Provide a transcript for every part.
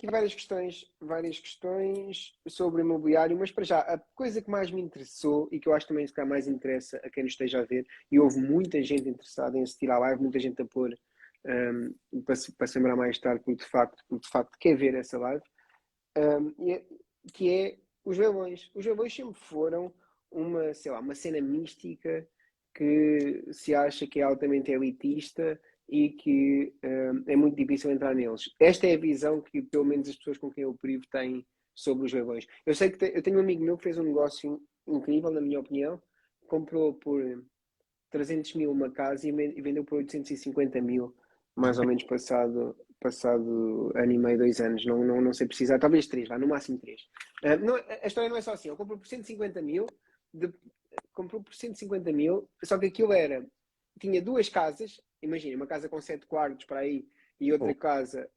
aqui várias questões sobre imobiliário, mas para já, a coisa que mais me interessou e que eu acho também se calhar mais interessa a quem nos esteja a ver, e houve muita gente interessada em assistir à live, muita gente a pôr para se lembrar mais tarde, porque de facto quer ver essa live, que é os leilões. Os leilões sempre foram uma, sei lá, uma cena mística que se acha que é altamente elitista e que é muito difícil entrar neles. Esta é a visão que, pelo menos, as pessoas com quem eu privo têm sobre os leilões. Eu sei que eu tenho um amigo meu que fez um negócio incrível, na minha opinião, comprou por 300 mil uma casa e vendeu por 850 mil, mais ou menos passado ano e meio, 2 anos, não sei precisar, talvez 3, lá, no máximo 3. A história não é só assim, ele comprou por 150 mil, só que aquilo tinha 2 casas, imagina, uma casa com 7 quartos para aí, e outra casa,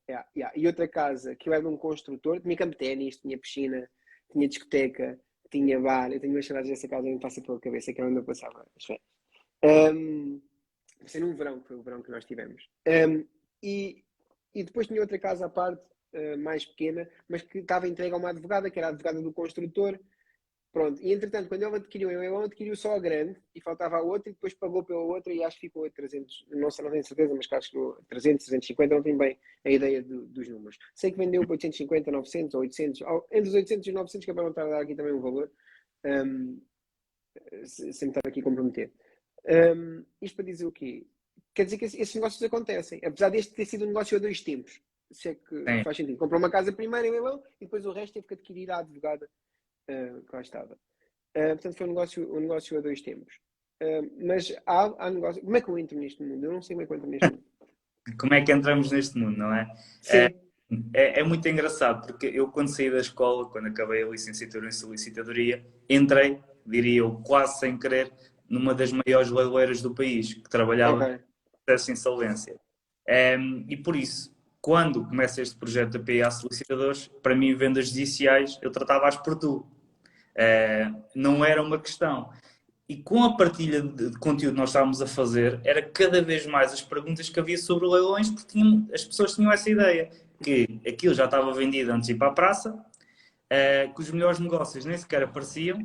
e outra casa que era de um construtor, tinha campo de ténis, tinha piscina, tinha discoteca, tinha bar. Eu tenho umas saudades dessa casa, me passa pela cabeça, que é onde eu passava as férias. Foi num verão, que foi o verão que nós tivemos. E depois tinha outra casa à parte, mais pequena, mas que estava entregue a uma advogada, que era a advogada do construtor. Pronto, e entretanto, quando ele adquiriu só a grande e faltava a outra e depois pagou pela outra e acho que ficou a 300, não tenho certeza, mas acho que ficou 300, 350, não tenho bem a ideia dos números. Sei que vendeu por 850, 900 ou 800, entre os 800 e os 900, que é para não estar a dar aqui também um valor, sem estar aqui a comprometer. Isto para dizer o quê? Quer dizer que esses negócios acontecem, apesar deste ter sido um negócio a 2 tempos, se é que faz sentido. Comprou uma casa primeiro em leilão e depois o resto teve que adquirir a advogada que lá estava. Portanto, foi um negócio a 2 tempos. Mas há negócio. Como é que eu entro neste mundo? Eu não sei como é que eu entro neste mundo. Como é que entramos neste mundo, não é? Sim. É muito engraçado, porque eu quando saí da escola, quando acabei a licenciatura em solicitadoria, entrei, diria eu, quase sem querer, numa das maiores leiloeiras do país, que trabalhava Ok. em processo de insolvência. E por isso, quando começa este projeto da PIA Solicitadores, para mim, vendas judiciais, eu tratava-as por tu. Não era uma questão. E com a partilha de conteúdo que nós estávamos a fazer, era cada vez mais as perguntas que havia sobre leilões, porque as pessoas tinham essa ideia, que aquilo já estava vendido antes de ir para a praça, que os melhores negócios nem sequer apareciam,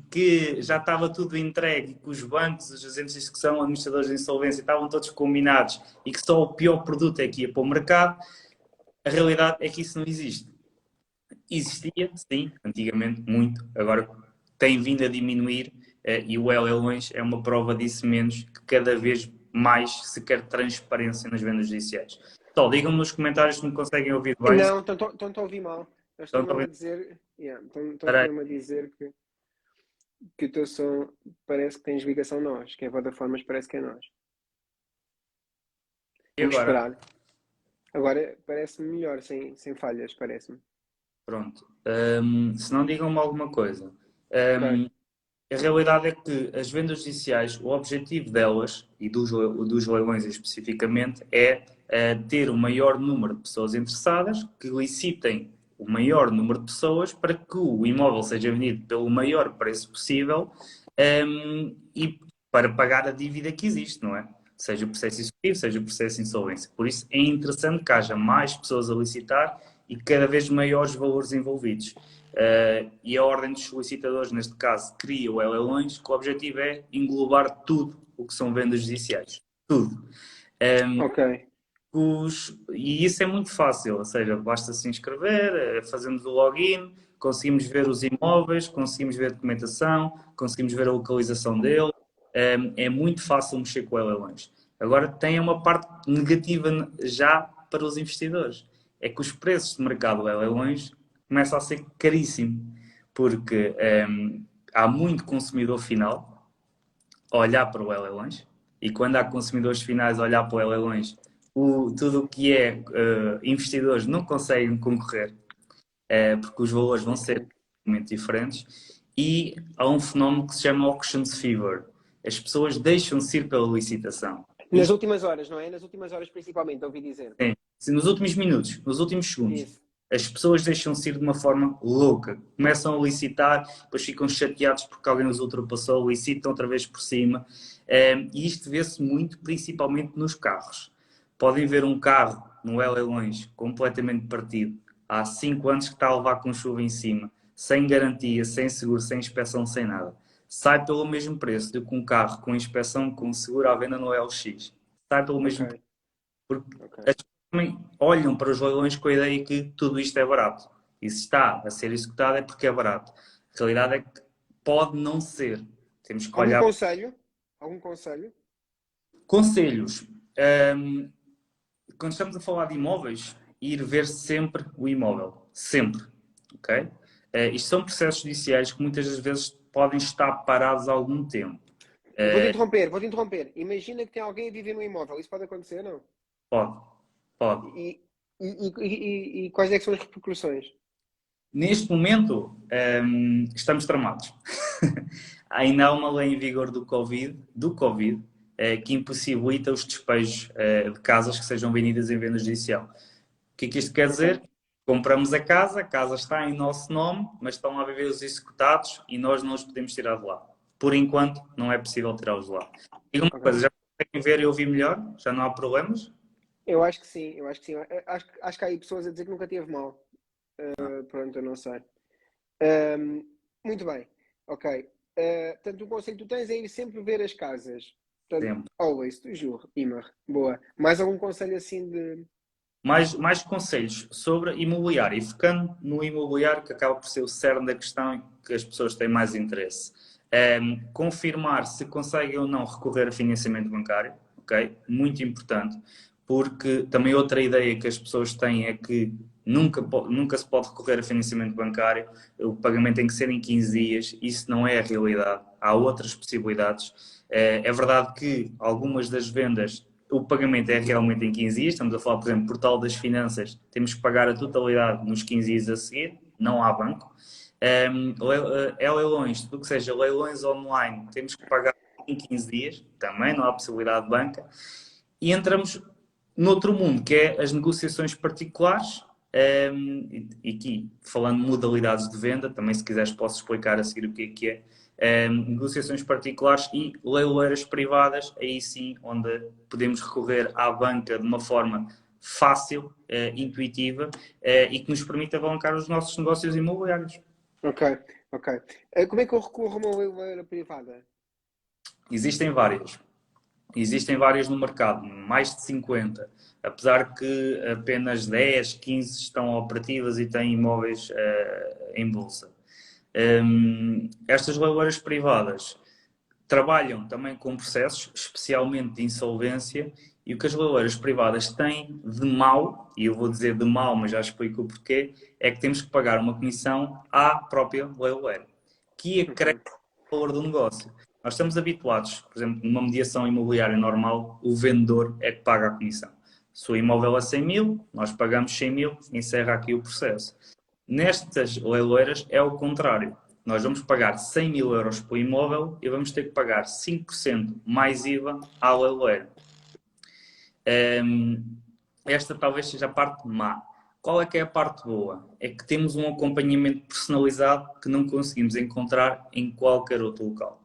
que já estava tudo entregue, que os bancos, os agentes de execução, administradores de insolvência estavam todos combinados e que só o pior produto é que ia para o mercado. A realidade é que isso não existe. Existia, sim, antigamente, muito. Agora tem vindo a diminuir e o leilões é uma prova disso menos, que cada vez mais se quer transparência nas vendas judiciais. Então, digam-me nos comentários se me conseguem ouvir bem. Não, estão a ouvir mal. Eles estão Estão a mesmo a ouvir? dizer. Estão Espera aí. mesmo a dizer que o teu som parece que tens ligação nós, que é Vodafone, mas parece que é nós. E Vamos agora? esperar. Agora parece-me melhor, sem falhas, parece-me. Pronto. Se não, digam-me alguma coisa. Ok. A realidade é que as vendas judiciais, o objetivo delas, e dos leilões especificamente, é ter o maior número de pessoas interessadas, que licitem o maior número de pessoas para que o imóvel seja vendido pelo maior preço possível e para pagar a dívida que existe, não é? Seja o processo executivo, seja o processo de insolvência. Por isso é interessante que haja mais pessoas a licitar e cada vez maiores valores envolvidos. E a Ordem dos Solicitadores, neste caso, cria o leilões, que o objetivo é englobar tudo o que são vendas judiciais. Tudo. Ok. E isso é muito fácil, ou seja, basta se inscrever, fazemos o login, conseguimos ver os imóveis, conseguimos ver a documentação, conseguimos ver a localização dele. É muito fácil mexer com leilões. Agora tem uma parte negativa já para os investidores. É que os preços de mercado de leilões começam a ser caríssimo, porque há muito consumidor final a olhar para o leilões, e quando há consumidores finais a olhar para o leilões, tudo o que é investidores não conseguem concorrer, porque os valores vão ser Ok. muito diferentes, e há um fenómeno que se chama auctions fever. As pessoas deixam-se ir pela licitação. Nas últimas horas, não é? Nas últimas horas, principalmente, ouvi dizer. Sim. Se nos últimos minutos, nos últimos segundos, Isso. as pessoas deixam-se ir de uma forma louca. Começam a licitar, depois ficam chateados porque alguém os ultrapassou, licitam outra vez por cima. E isto vê-se muito, principalmente nos carros. Podem ver um carro no Leilões completamente partido, há 5 anos que está a levar com chuva em cima, sem garantia, sem seguro, sem inspeção, sem nada. Sai pelo mesmo preço do que um carro com inspeção, com seguro à venda no LX. Sai pelo mesmo preço. Ok, Porque ok. as pessoas também olham para os leilões com a ideia que tudo isto é barato. E se está a ser executado é porque é barato. A realidade é que pode não ser. Temos que Algum olhar. conselho? Algum conselho? Conselhos. Hum, Quando estamos a falar de imóveis, ir ver sempre o imóvel. Sempre. Ok? Isto são processos judiciais que muitas das vezes podem estar parados há algum tempo. Vou-te interromper. Imagina que tem alguém a viver no imóvel. Isso pode acontecer, não? Pode. Pode. E quais é que são as repercussões? Neste momento, estamos tramados. Ainda há uma lei em vigor do Covid, que impossibilita os despejos de casas que sejam vendidas em venda judicial. O que é que isto quer Ok, dizer? Compramos a casa está em nosso nome, mas estão a viver os executados e nós não os podemos tirar de lá. Por enquanto, não é possível tirá-los de lá. Diga uma ok. coisa, já conseguem ver e ouvir melhor? Já não há problemas? Eu acho que sim, eu acho que sim. Acho que há aí pessoas a dizer que nunca teve mal. Não. Pronto, eu não sei. Ahm, Muito bem, ok. Portanto, o conselho que tu tens é ir sempre ver as casas. Portanto, Sempre. always, tu juro, Imar. Boa. Mais algum conselho assim de. Mais conselhos sobre imobiliário e focando no imobiliário que acaba por ser o cerne da questão e que as pessoas têm mais interesse. Confirmar se conseguem ou não recorrer a financiamento bancário, ok? Muito importante, porque também outra ideia que as pessoas têm é que nunca se pode recorrer a financiamento bancário, o pagamento tem que ser em 15 dias, isso não é a realidade, há outras possibilidades. É verdade que algumas das vendas o pagamento é realmente em 15 dias, estamos a falar, por exemplo, Portal das Finanças, temos que pagar a totalidade nos 15 dias a seguir, não há banco. É leilões, tudo que seja leilões online, temos que pagar em 15 dias, também não há possibilidade de banca. E entramos noutro mundo, que é as negociações particulares, e aqui, falando de modalidades de venda, também se quiseres posso explicar a seguir o que é. Negociações particulares e leiloeiras privadas, aí sim, onde podemos recorrer à banca de uma forma fácil, intuitiva e que nos permite alavancar os nossos negócios imobiliários. Ok, ok. Como é que eu recorro a uma leiloeira privada? Existem várias. Existem várias no mercado, mais de 50, apesar que apenas 10, 15 estão operativas e têm imóveis em bolsa. Estas leiloeiras privadas trabalham também com processos, especialmente de insolvência, e o que as leiloeiras privadas têm de mau, e eu vou dizer de mau, mas já explico o porquê, é que temos que pagar uma comissão à própria leiloeira, que acresce Ok, o valor do negócio. Nós estamos habituados, por exemplo, numa mediação imobiliária normal, o vendedor é que paga a comissão. Se o imóvel é 100 mil, nós pagamos 100 mil, encerra aqui o processo. Nestas leiloeiras é o contrário. Nós vamos pagar 100 mil euros por imóvel e vamos ter que pagar 5% mais IVA à leiloeira. Esta talvez seja a parte má. Qual é que é a parte boa? É que temos um acompanhamento personalizado que não conseguimos encontrar em qualquer outro local.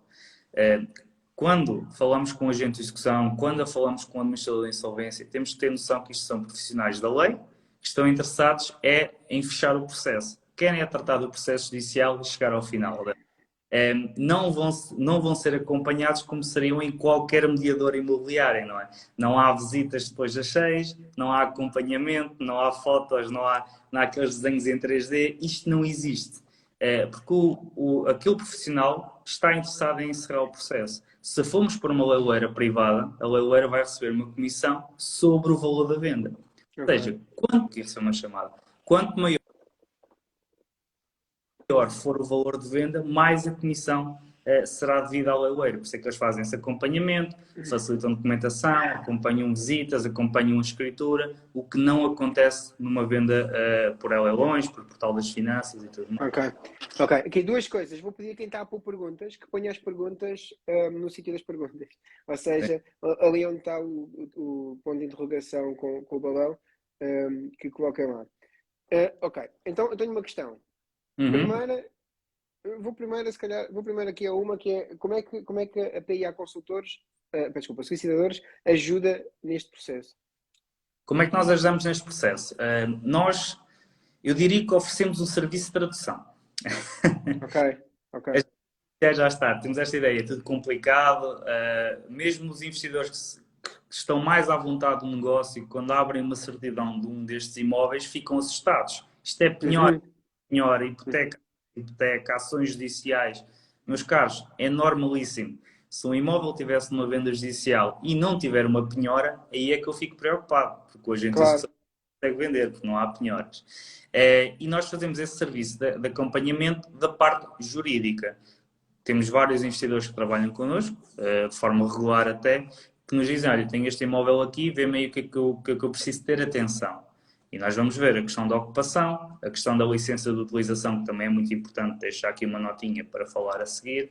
Quando falamos com o agente de execução, quando falamos com o administrador de insolvência, temos que ter noção que isto são profissionais da lei, que estão interessados em fechar o processo. Querem tratar do processo judicial e chegar ao final. Não vão ser acompanhados como seriam em qualquer mediador imobiliário, não é? Não há visitas depois das 6, não há acompanhamento, não há fotos, não há aqueles desenhos em 3D. Isto não existe. Porque aquele profissional está interessado em encerrar o processo. Se formos por uma leiloeira privada, a leiloeira vai receber uma comissão sobre o valor da venda. Ou ok. seja, quanto isso é uma chamada, quanto maior for o valor de venda, mais a comissão será devida ao leiloeiro. Por isso é que eles fazem esse acompanhamento, facilitam documentação, acompanham visitas, acompanham a escritura, o que não acontece numa venda por leilões, por portal das finanças e tudo mais. Ok, ok. Aqui duas coisas. Vou pedir a quem está a pôr perguntas que ponha as perguntas no sítio das perguntas. Ou Sim. seja, ali onde está o ponto de interrogação com o balão, que coloquem lá. Ok, então eu tenho uma questão. Uhum. Primeira, vou primeiro, se calhar, vou primeiro aqui a uma que é como é que a PIA Consultores, desculpa, solicitadores, ajuda neste processo? Como é que nós ajudamos neste processo? Eu diria que oferecemos um serviço de tradução. Ok, ok. Já está, temos esta ideia, é tudo complicado, mesmo os investidores que estão mais à vontade do negócio, quando abrem uma certidão de um destes imóveis, ficam assustados. Isto é penhora, Uhum. penhora, hipoteca, ações judiciais. Meus caros, é normalíssimo. Se um imóvel tivesse uma venda judicial e não tiver uma penhora, aí é que eu fico preocupado, porque hoje em dia Claro. consegue vender, porque não há penhoras. E nós fazemos esse serviço de acompanhamento da parte jurídica. Temos vários investidores que trabalham connosco, de forma regular até, que nos dizem, olha, tenho este imóvel aqui, vê-me aí o que é que eu preciso ter atenção. E nós vamos ver a questão da ocupação, a questão da licença de utilização, que também é muito importante, deixar aqui uma notinha para falar a seguir,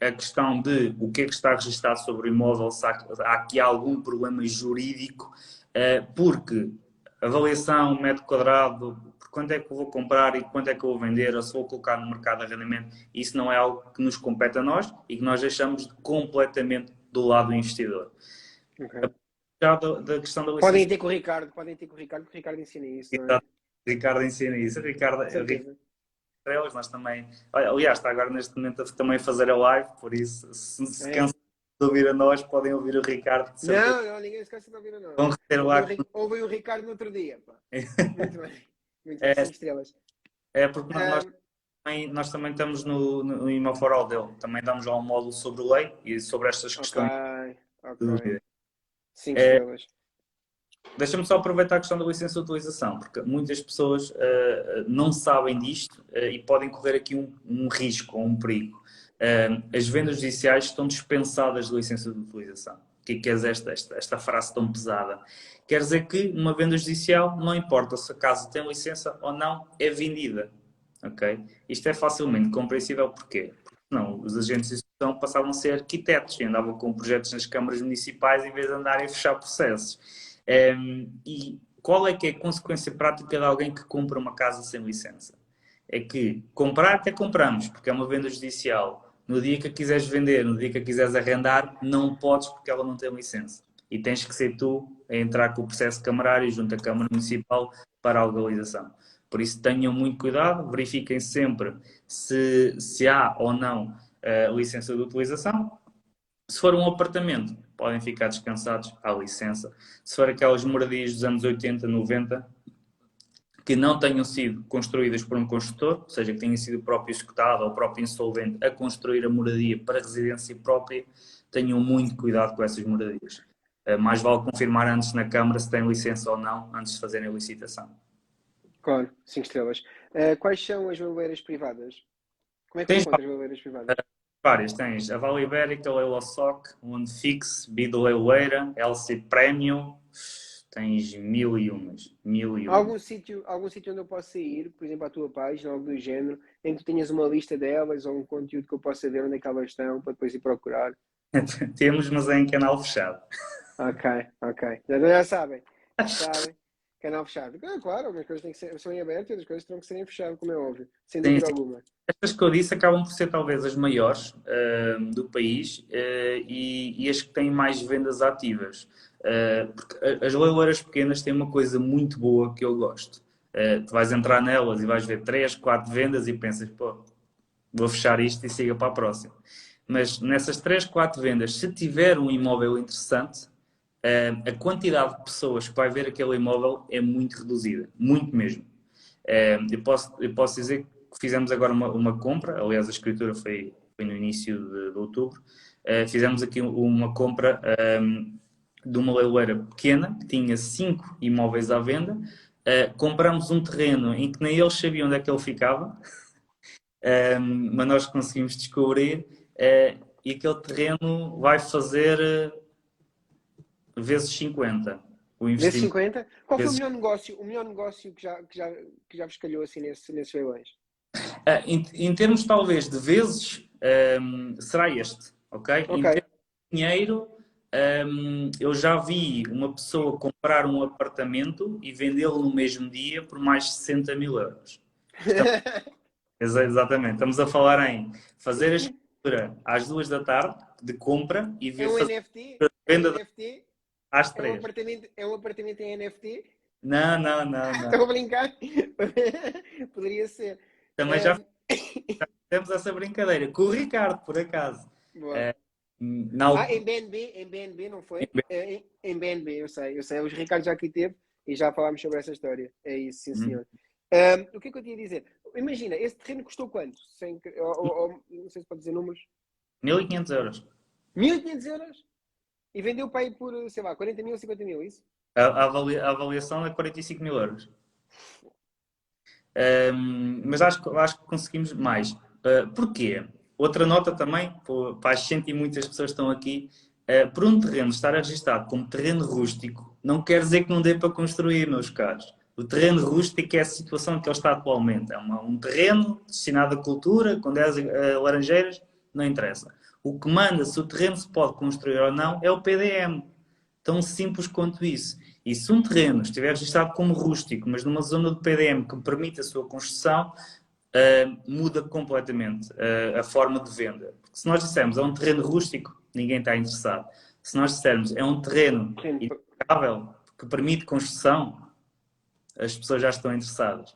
a questão de o que é que está registado sobre o imóvel, se há aqui algum problema jurídico, porque avaliação, metro quadrado, quanto é que eu vou comprar e quanto é que eu vou vender, ou se vou colocar no mercado de arrendamento, isso não é algo que nos compete a nós e que nós deixamos completamente do lado do investidor. Ok. Já da questão da Podem licença, ter com o Ricardo, porque o Ricardo ensina isso, não é? o Ricardo ensina isso. O Ricardo, Certeza. estrelas, nós também. Aliás, está agora neste momento também a fazer a live, por isso, se É. cansam de ouvir a nós, podem ouvir o Ricardo, de certeza. Não, ninguém se cansa de ouvir a Vão nós. reter lá. Ouvi o Ricardo no outro dia, pá. Muito bem. Muito bem, É, 5 estrelas. é porque Ahm, nós também estamos no Imoforal dele. Também damos lá um módulo sobre lei e sobre estas ok, questões de ok. dúvida. 5 estrelas. Deixa-me só aproveitar a questão da licença de utilização, porque muitas pessoas não sabem disto e podem correr aqui um risco ou um perigo. As vendas judiciais estão dispensadas de licença de utilização. O que é que é esta frase tão pesada? Quer dizer que uma venda judicial, não importa se a casa tem licença ou não, é vendida. Okay? Isto é facilmente compreensível porquê? Porque não, os agentes de execução passavam a ser arquitetos e andavam com projetos nas câmaras municipais em vez de andarem a fechar processos. E qual é que é a consequência prática de alguém que compra uma casa sem licença? É que comprar até compramos, porque é uma venda judicial. No dia que a quiseres vender, no dia que a quiseres arrendar, não podes porque ela não tem licença. E tens que ser tu a entrar com o processo camarário junto à Câmara Municipal para a legalização. Por isso tenham muito cuidado, verifiquem sempre se há ou não licença de utilização. Se for um apartamento, podem ficar descansados à licença. Se for aquelas moradias dos anos 80, 90, que não tenham sido construídas por um construtor, ou seja, que tenha sido o próprio executado ou o próprio insolvente a construir a moradia para residência própria, tenham muito cuidado com essas moradias. Mais vale confirmar antes na Câmara se tem licença ou não, antes de fazerem a licitação. Claro, 5 estrelas. Quais são as baleiras privadas? Como é que eu Tens encontro as baleiras privadas? várias, tens a Vale Ibérica, Leila Soc, One Fix, Bido Leiloeira, LC Premium, tens mil e umas. Há algum sítio onde eu possa ir, por exemplo, à tua página, algo do género, em que tu tenhas uma lista delas ou um conteúdo que eu possa ver onde é que elas estão para depois ir procurar? Temos, mas é em canal fechado. Ok, ok. Já sabem. Sabem. Canal fechado. Claro, algumas coisas têm que ser em aberto e outras coisas terão que ser em fechado, como é óbvio. Sem Sim, dúvida sim. alguma. Estas que eu disse acabam por ser talvez as maiores do país e as que têm mais vendas ativas. Porque as leiloeiras pequenas têm uma coisa muito boa que eu gosto. Tu vais entrar nelas e vais ver 3, 4 vendas e pensas, pô, vou fechar isto e siga para a próxima. Mas nessas 3, 4 vendas, se tiver um imóvel interessante, a quantidade de pessoas que vai ver aquele imóvel é muito reduzida, muito mesmo. Eu posso dizer que fizemos agora uma compra, aliás a escritura foi no início de outubro, fizemos aqui uma compra de uma leiloeira pequena, que tinha 5 imóveis à venda, compramos um terreno em que nem eles sabiam onde é que ele ficava, mas nós conseguimos descobrir, e aquele terreno vai fazer vezes 50 o Vezes investimento. 50? Qual foi Vezes... o melhor negócio que já vos calhou assim nesses leilões? em termos talvez de vezes, será este, ok? Em Ok. termos de dinheiro, eu já vi uma pessoa comprar um apartamento e vendê-lo no mesmo dia por mais de 60 mil euros. Exatamente, estamos a falar em fazer a escritura às 2 da tarde de compra e É ver um fazer NFT? a É um venda NFT? às É um 3. apartamento, é um apartamento em NFT? Não, não, não, não. Estou a brincar? Poderia ser. Também já Ahm, fizemos essa brincadeira. Com o Ricardo, por acaso. boa. Eh, na altura, Em BNB não foi? Em BNB, eu sei. O Ricardo já aqui teve e já falámos sobre essa história. É isso, sim senhor. O que é que eu tinha a dizer? Imagina, esse terreno custou quanto? Não sei se pode dizer números. 1500 euros. 1500 euros? E vendeu para aí por, sei lá, 40 mil, 50 mil, isso? A avaliação é 45 mil euros. Mas acho que conseguimos mais. Porquê? Outra nota também, para as cento e muitas pessoas que estão aqui, por um terreno estar registado como terreno rústico, não quer dizer que não dê para construir, meus caros. O terreno rústico é a situação que ele está atualmente. É um terreno destinado à cultura, com 10 laranjeiras, não interessa. O que manda se o terreno se pode construir ou não é o PDM. Tão simples quanto isso. E se um terreno estiver registrado como rústico, mas numa zona do PDM que permite a sua construção, muda completamente a forma de venda. Porque se nós dissermos é um terreno rústico, ninguém está interessado. Se nós dissermos é um terreno impecável, que permite construção, as pessoas já estão interessadas.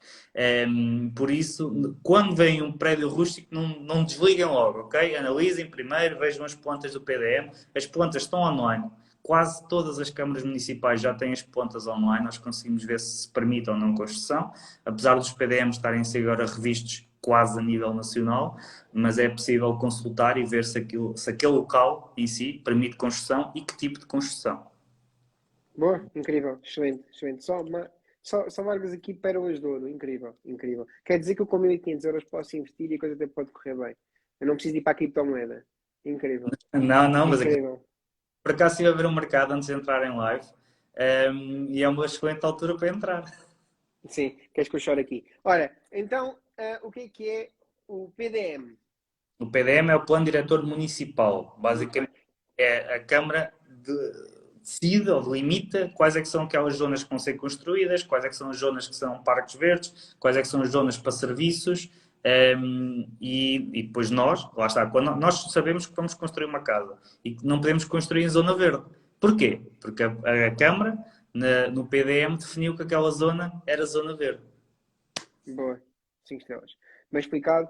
Por isso, quando vem um prédio rústico, não desliguem logo, ok? Analisem primeiro, vejam as plantas do PDM. As plantas estão online. Quase todas as câmaras municipais já têm as plantas online. Nós conseguimos ver se permite ou não construção. Apesar dos PDMs estarem a ser agora revistos quase a nível nacional, mas é possível consultar e ver se aquele local em si permite construção e que tipo de construção. Boa, incrível, excelente, excelente. Só largas aqui pérolas de ouro, incrível, incrível. Quer dizer que eu com 1500 euros posso investir e a coisa até pode correr bem. Eu não preciso ir para a criptomoeda. Incrível, Não, mas aqui incrível. por acaso estive a ver o mercado antes de entrar em live, e é uma excelente altura para entrar. Sim, queres que eu chore aqui? Ora, então, o que é o PDM? O PDM é o Plano Diretor Municipal. Muito bem. Basicamente é a Câmara decide ou delimita quais é que são aquelas zonas que vão ser construídas, quais é que são as zonas que são parques verdes, quais é que são as zonas para serviços, e depois nós, lá está, quando nós sabemos que vamos construir uma casa e que não podemos construir em zona verde. Porquê? Porque a Câmara, no PDM, definiu que aquela zona era zona verde. Boa, 5 estrelas. Bem explicado.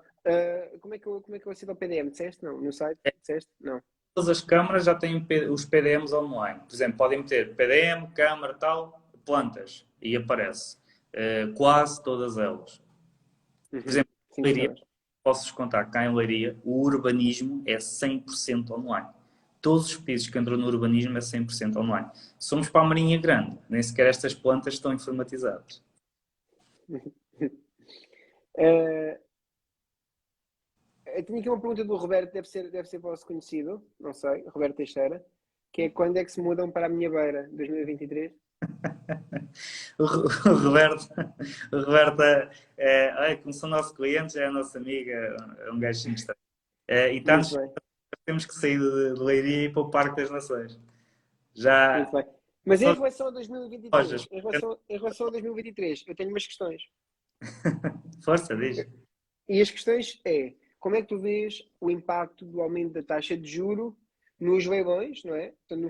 Como é que eu acedo ao PDM? Disseste? Não. No site? Disseste? Não. Todas as câmaras já têm os PDMs online. Por exemplo, podem meter PDM, câmara, tal, plantas, e aparece. Quase todas elas. Por exemplo, em 5 Leiria, estrelas. posso-vos contar que cá em Leiria o urbanismo é 100% online. Todos os pisos que entram no urbanismo é 100% online. Somos para a Marinha Grande, nem sequer estas plantas estão informatizadas. Uh, eu tinha aqui uma pergunta do Roberto, deve ser vosso conhecido, não sei, Roberto Teixeira, que é quando é que se mudam para a minha beira? 2023? O Roberto, o Roberto como são nossos clientes, é a nossa amiga, é um gajo simples. E Muito está-nos, bem, temos que sair de Leiria e ir para o Parque das Nações. Já muito bem. Mas em são relação a lojas. 2023, em relação a 2023, eu tenho umas questões. Força, diz. E as questões é, como é que tu vês o impacto do aumento da taxa de juro nos leilões, não é? Portanto, no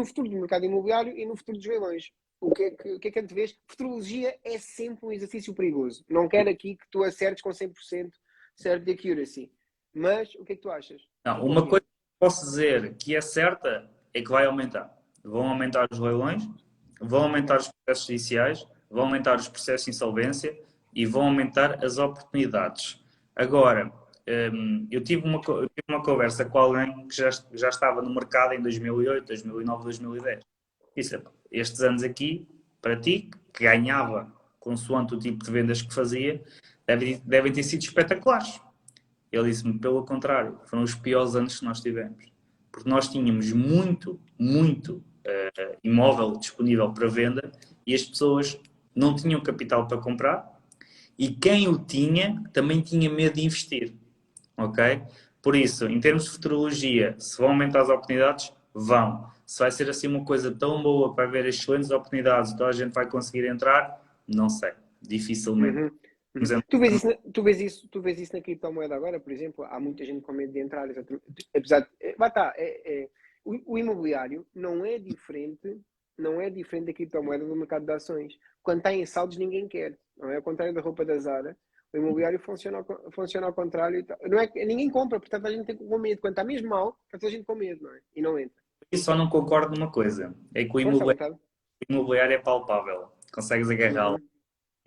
futuro do mercado imobiliário e no futuro dos leilões. O que é que tu vês? Futurologia é sempre um exercício perigoso. Não quero aqui que tu acertes com 100% certo de accuracy. Mas o que é que tu achas? Não, Tua uma opinião. coisa que posso dizer que é certa é que vai aumentar. Vão aumentar os leilões, vão aumentar os processos judiciais, vão aumentar os processos de insolvência e vão aumentar as oportunidades. Agora, eu tive uma conversa com alguém que já estava no mercado em 2008, 2009, 2010. Disse, estes anos aqui, para ti, que ganhava consoante o tipo de vendas que fazia, devem ter sido espetaculares. Ele disse-me, pelo contrário, foram os piores anos que nós tivemos. Porque nós tínhamos muito imóvel disponível para venda e as pessoas não tinham capital para comprar e quem o tinha também tinha medo de investir. Ok? Por isso, em termos de futurologia, se vão aumentar as oportunidades, vão. Se vai ser assim uma coisa tão boa que vai haver excelentes oportunidades e toda a gente vai conseguir entrar, não sei. Dificilmente. Uhum. Mas é Tu vês isso na criptomoeda agora, por exemplo? Há muita gente com medo de entrar, exatamente. Apesar de. Lá está. o imobiliário não é diferente da criptomoeda do mercado de ações. Quando está em saldos, ninguém quer. Não é ao contrário da roupa da Zara. O imobiliário funciona ao contrário. Não é, ninguém compra, portanto a gente tem com medo. Quando está mesmo mal, está toda a gente com medo, não é? E não entra. E só não concordo numa coisa, é que o Força à vontade. imobiliário é palpável, consegues agarrá-lo. Uhum,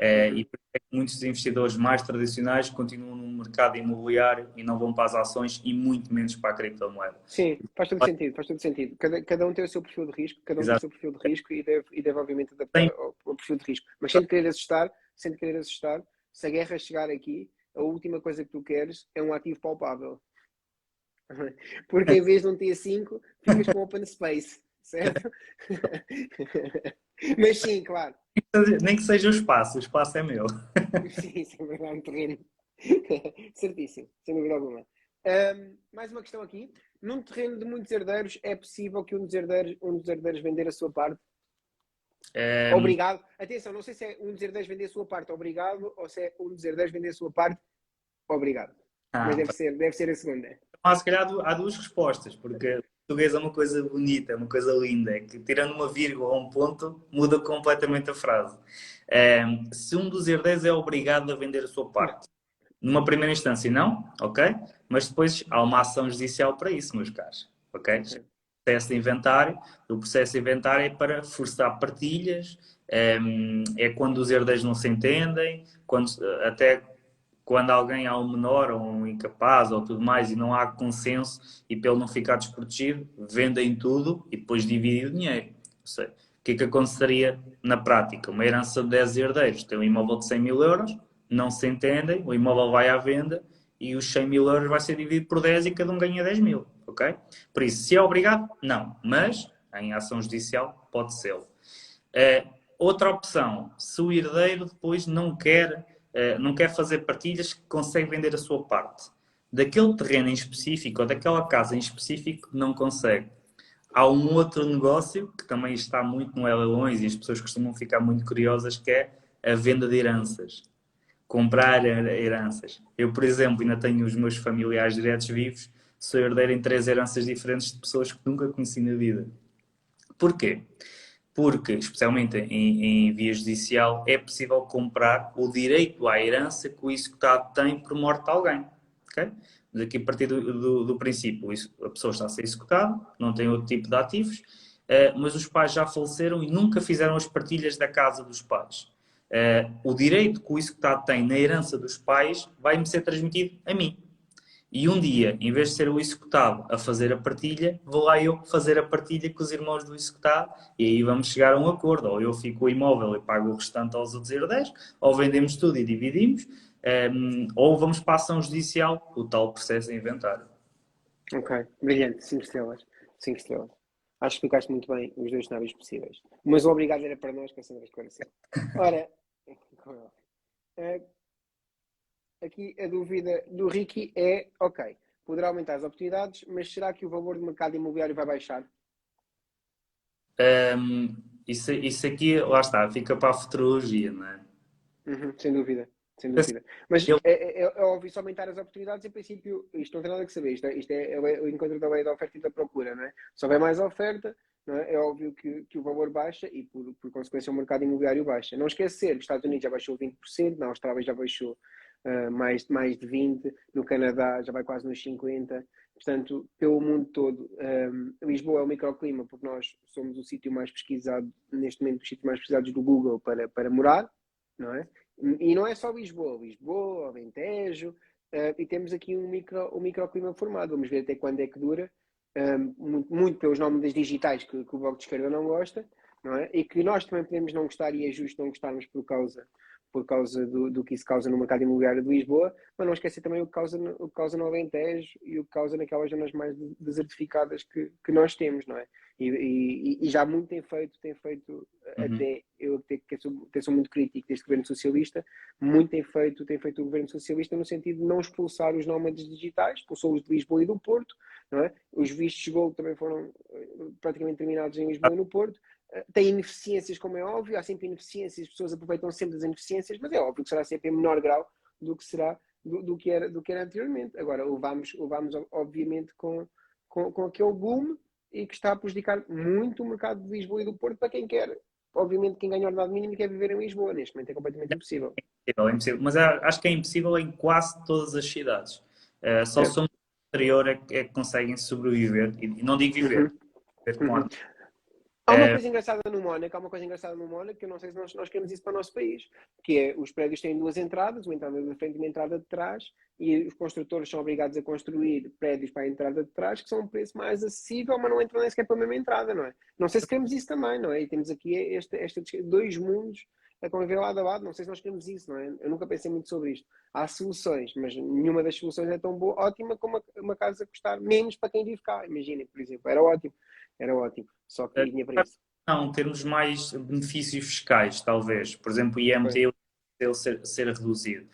E uhum. por isso é que muitos investidores mais tradicionais continuam no mercado imobiliário e não vão para as ações e muito menos para a criptomoeda. Sim, faz todo sentido, faz todo sentido. Cada um tem o seu perfil de risco, cada um tem o Exato. seu perfil de risco e deve obviamente adaptar Tem- ao perfil de risco. Mas sem querer assustar, se a guerra chegar aqui, a última coisa que tu queres é um ativo palpável. Porque em vez de um T5, ficas com open space, certo? Mas sim, claro. Nem que seja o espaço é meu. Sim, isso é verdade, um terreno. Certíssimo, sem dúvida alguma. Mais uma questão aqui. Num terreno de muitos herdeiros, é possível que um dos herdeiros vender a sua parte? Um, Obrigado. Atenção, não sei se é um dos herdeiros vender a sua parte obrigado ou se é um dos herdeiros vender a sua parte obrigado. Mas deve ser a segunda. se calhar há duas respostas, porque o português é uma coisa bonita, é uma coisa linda, é que tirando uma vírgula ou um ponto, muda completamente a frase. Se um dos herdeiros é obrigado a vender a sua parte, numa primeira instância não, ok? Mas depois há uma ação judicial para isso, meus caros, ok? Ok. Processo de inventário, o processo de inventário é para forçar partilhas, é quando os herdeiros não se entendem, até quando alguém há um menor ou um incapaz ou tudo mais e não há consenso e para ele não ficar desprotegido, vendem tudo e depois dividem o dinheiro. Ou seja, o que é que aconteceria na prática? Uma herança de 10 herdeiros tem um imóvel de 100 mil euros, não se entendem, o imóvel vai à venda e os 100 mil euros vai ser dividido por 10 e cada um ganha 10 mil, ok? Por isso, se é obrigado, não. Mas, em ação judicial, pode ser. Outra opção, se o herdeiro depois não quer fazer partilhas, consegue vender a sua parte. Daquele terreno em específico ou daquela casa em específico, não consegue. Há um outro negócio que também está muito no leilões e as pessoas costumam ficar muito curiosas, que é a venda de heranças. Comprar heranças. Eu, por exemplo, ainda tenho os meus familiares diretos vivos, sou herdeiro em 3 heranças diferentes de pessoas que nunca conheci na vida. Porquê? Porque, especialmente em via judicial, é possível comprar o direito à herança que o executado tem por morte de alguém. Okay? Mas aqui, a partir do princípio, a pessoa está a ser executada, não tem outro tipo de ativos, mas os pais já faleceram e nunca fizeram as partilhas da casa dos pais. O direito que o executado tem na herança dos pais vai-me ser transmitido a mim. E um dia, em vez de ser o executado a fazer a partilha, vou lá eu fazer a partilha com os irmãos do executado e aí vamos chegar a um acordo. Ou eu fico o imóvel e pago o restante aos outros herdeiros, ou vendemos tudo e dividimos, ou vamos para a ação judicial, o tal processo de inventário. Ok, brilhante, 5 estrelas. 5 estrelas. Acho que explicaste muito bem os dois cenários possíveis. Mas o obrigado era para nós, que a Sandra esclareceu. Ora, aqui a dúvida do Ricky é, ok, poderá aumentar as oportunidades, mas será que o valor do mercado imobiliário vai baixar? Isso aqui, lá está, fica para a futurologia, não é? Uhum, sem dúvida, sem dúvida. Mas Ele, é óbvio, se aumentar as oportunidades, em princípio, isto não tem nada que saber. Isto é o encontro da lei da oferta e da procura, não é? Se houver mais oferta, não é? É óbvio que o valor baixa e, por consequência, o mercado imobiliário baixa. Não esquecer que os Estados Unidos já baixou 20%, na Austrália já baixou mais de 20%, no Canadá já vai quase nos 50%. Portanto, pelo mundo todo, Lisboa é o microclima, porque nós somos o sítio mais pesquisado, neste momento, os sítios mais pesquisados do Google para morar, não é? E não é só Lisboa, Alentejo, e temos aqui um microclima formado. Vamos ver até quando é que dura, muito pelos nomes digitais que o Bloco de Esquerda não gosta, não é? E que nós também podemos não gostar, e é justo não gostarmos por causa do que isso causa no mercado imobiliário de Lisboa, mas não esquecer também o que causa no Alentejo e o que causa naquelas zonas mais desertificadas que nós temos, não é? E já muito tem feito uhum, até eu até sou muito crítico deste governo socialista, muito tem feito o governo socialista no sentido de não expulsar os nómadas digitais, expulsou-os de Lisboa e do Porto, não é? Os vistos de Gold também foram praticamente terminados em Lisboa e no Porto. Tem ineficiências, como é óbvio, há sempre ineficiências, as pessoas aproveitam sempre das ineficiências, mas é óbvio que será sempre em menor grau do que será do que era anteriormente. Agora, levámos obviamente com aquele boom e que está a prejudicar muito o mercado de Lisboa e do Porto para quem quer. Obviamente, quem ganha o ordenado mínimo quer viver em Lisboa. Neste momento é completamente impossível. É impossível. Mas acho que é impossível em quase todas as cidades. Só Certo? somos no interior é que conseguem sobreviver. E não digo viver, Uhum, viver com uhum. arte. Há uma coisa engraçada no Mónaco, que eu não sei se nós queremos isso para o nosso país, que é os prédios têm duas entradas, uma entrada de frente e uma entrada de trás, e os construtores são obrigados a construir prédios para a entrada de trás, que são um preço mais acessível, mas não entram nem sequer para a mesma entrada, não é? Não sei se queremos isso também, não é? E temos aqui dois mundos a conviver lado a lado, não sei se nós queremos isso, não é? Eu nunca pensei muito sobre isto. Há soluções, mas nenhuma das soluções é tão boa, ótima como uma casa custar menos para quem vive cá. Imaginem, por exemplo, era ótimo. Era ótimo. Só que ninguém para isso. Não, termos mais benefícios fiscais, talvez. Por exemplo, o Pois. IMT ele ser reduzido.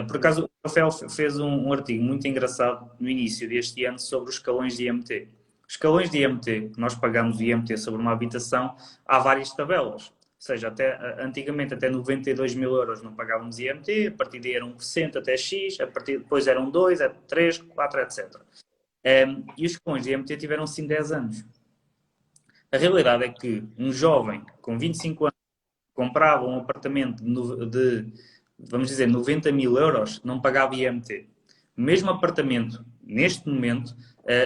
Por Hum. acaso, o Rafael fez um artigo muito engraçado no início deste ano sobre os escalões de IMT. Os escalões de IMT, nós pagamos o IMT sobre uma habitação, há várias tabelas. Ou seja, antigamente até 92 mil euros não pagávamos IMT, a partir daí era 1% até X, a partir depois eram 2, 3, 4, etc. E os escalões de IMT tiveram sim 10 anos. A realidade é que um jovem com 25 anos comprava um apartamento vamos dizer, 90 mil euros, não pagava IMT. O mesmo apartamento, neste momento,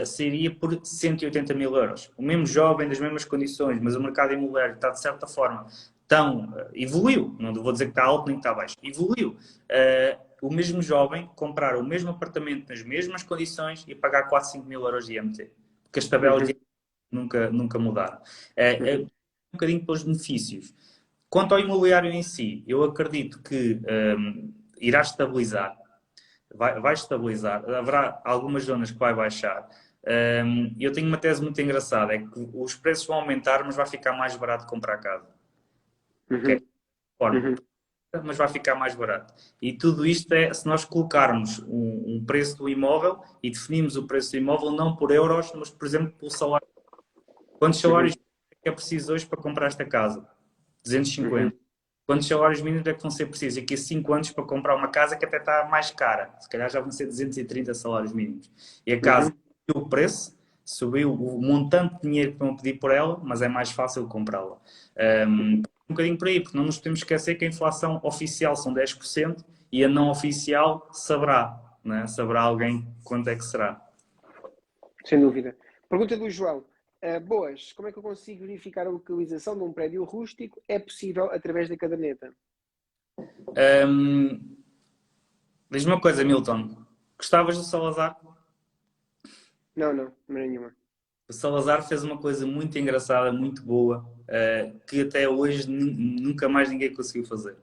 sairia por 180 mil euros. O mesmo jovem, das mesmas condições, mas o mercado imobiliário está, de certa forma, evoluiu. Não vou dizer que está alto nem que está baixo. Evoluiu. O mesmo jovem comprar o mesmo apartamento nas mesmas condições e pagar 4, 5 mil euros de IMT. Porque as tabelas de Uhum. nunca mudaram. Uhum. Um bocadinho pelos benefícios. Quanto ao imobiliário em si, eu acredito que irá estabilizar, vai estabilizar, haverá algumas zonas que vai baixar. Eu tenho uma tese muito engraçada, é que os preços vão aumentar, mas vai ficar mais barato comprar casa. Ok? Uhum. Forma, Uhum. mas vai ficar mais barato. E tudo isto é se nós colocarmos um preço do imóvel e definimos o preço do imóvel não por euros, mas, por exemplo, pelo salário. Quantos salários Uhum. é preciso hoje para comprar esta casa? 250. Uhum. Quantos salários mínimos é que vão ser precisos aqui a 5 anos para comprar uma casa que até está mais cara? Se calhar já vão ser 230 salários mínimos. E a casa Uhum. subiu o preço, subiu o montante de dinheiro que vão pedir por ela, mas é mais fácil comprá-la. Um bocadinho por aí, porque não nos podemos esquecer que a inflação oficial são 10% e a não oficial saberá, né? Saberá alguém quanto é que será. Sem dúvida. Pergunta do João. Boas, como é que eu consigo verificar a localização de um prédio rústico? É possível através da caderneta. Um, Diz-me uma coisa, Milton. Gostavas do Salazar? Não, não, de maneira nenhuma. O Salazar fez uma coisa muito engraçada, muito boa, que até hoje nunca mais ninguém conseguiu fazer.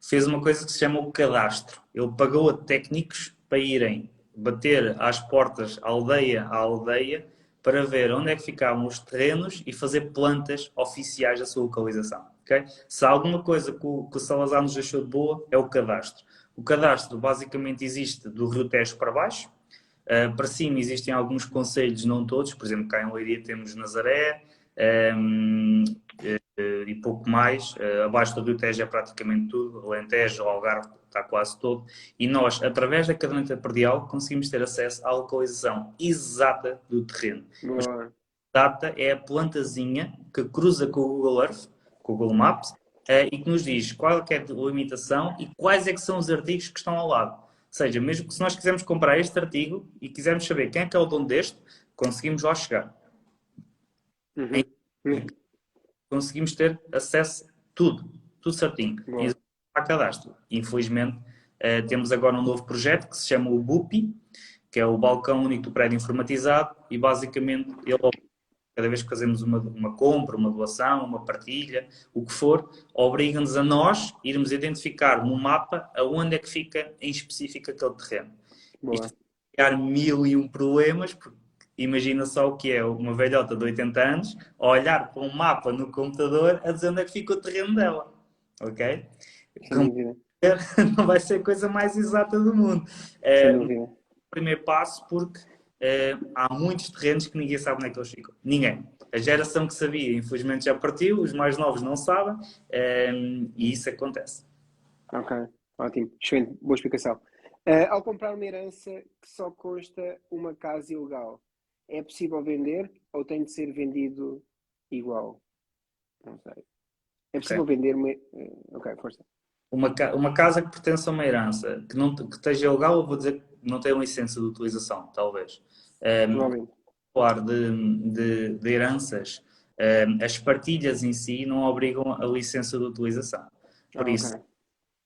Fez uma coisa que se chama o cadastro. Ele pagou a técnicos para irem bater às portas, aldeia a aldeia, para ver onde é que ficavam os terrenos e fazer plantas oficiais da sua localização. Okay? Se há alguma coisa que o Salazar nos deixou de boa, é o cadastro. O cadastro basicamente existe do Rio Tejo para baixo. Para cima existem alguns concelhos, não todos, por exemplo, cá em Leiria temos Nazaré e pouco mais. Abaixo do Rio Tejo é praticamente tudo, Alentejo, Algarve está quase todo. E nós, através da caderneta predial, conseguimos ter acesso à localização exata do terreno. Boa. Exata é a plantazinha que cruza com o Google Earth, com o Google Maps, e que nos diz qual é a limitação e quais é que são os artigos que estão ao lado. Ou seja, mesmo que se nós quisermos comprar este artigo e quisermos saber quem é o dono deste, conseguimos lá chegar. Uhum. E conseguimos ter acesso a tudo certinho. Em Boa. a cadastro. Infelizmente, temos agora um novo projeto que se chama o BUPI, que é o Balcão Único do Prédio Informatizado, e basicamente ele, cada vez que fazemos uma compra, uma doação, uma partilha, o que for, obriga-nos a nós irmos identificar no mapa aonde é que fica em específico aquele terreno. Isto Boa. vai criar mil e um problemas, porque imagina só o que é uma velhota de 80 anos a olhar para um mapa no computador a dizer onde é que fica o terreno dela. Ok? Sem dúvida. Não vai ser a coisa mais exata do mundo. Sem É o dúvida. primeiro passo porque há muitos terrenos que ninguém sabe onde é que eles ficam. Ninguém. A geração que sabia, infelizmente, já partiu, os mais novos não sabem, e isso acontece. Ok. Ótimo. Excelente. Boa explicação. Ao comprar uma herança que só consta uma casa ilegal, é possível vender ou tem de ser vendido igual? Não sei. É possível Ok. vender uma... Ok, força. Uma casa que pertence a uma herança, que esteja legal, eu vou dizer que não tem licença de utilização, talvez. Provavelmente. Falar de heranças, as partilhas em si não obrigam a licença de utilização. Por Ah, ok. isso,